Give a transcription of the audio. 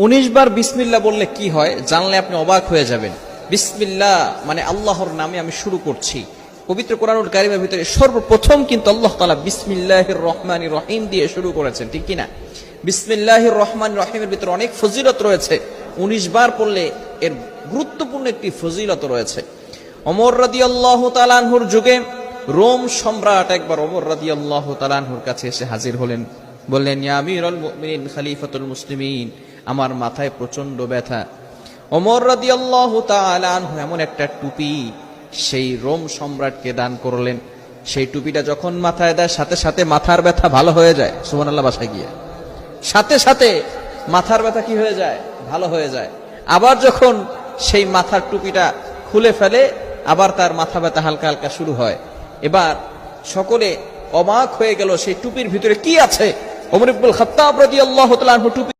19 বার বিসমিল্লাহ বললে কি হয় জানলে আপনি অবাক হয়ে যাবেন। বিসমিল্লাহ মানে আল্লাহর নামে আমি শুরু করছি। পবিত্র কোরআনুল কারীমের ভিতরে সর্বপ্রথম কিন্তু আল্লাহ তাআলা বিসমিল্লাহির রহমানির রহিম দিয়ে শুরু করেছেন, ঠিক কি না? বিসমিল্লাহির রহমানির রহিমের ভিতরে অনেক ফজিলত রয়েছে। 19 বার পড়লে এর গুরুত্বপূর্ণ একটি ফজিলত রয়েছে। ওমর রাদিয়াল্লাহু তাআলা আনহুর যুগে রোম সম্রাট একবার ওমর রাদিয়াল্লাহু তাআলা আনহুর কাছে এসে হাজির হলেন। বললেন, ইয়া আমিরুল মুমিনিন খলিফাতুল মুসলিমিন, আমার মাথায় প্রচন্ড ব্যথা। ওমর রাদিয়াল্লাহু তাআলা আনহু এমন একটা টুপি সেই রোম সম্রাটকে দান করলেন। সেই টুপিটা যখন মাথায় দেয় সাথে সাথে মাথার ব্যথা ভালো হয়ে যায়। সুবহানাল্লাহ, বাসায় গিয়ে সাথে সাথে মাথার ব্যথা কি হয়ে যায়? ভালো হয়ে যায়। আবার যখন সেই মাথার টুপিটা খুলে ফেলে আবার তার মাথা ব্যথা হালকা হালকা শুরু হয়। এবার সকলে অবাক হয়ে গেল সেই টুপির ভিতরে কি আছে। ওমর ইবনুল খাত্তাব রাদিয়াল্লাহু তাআলা আনহু টুপির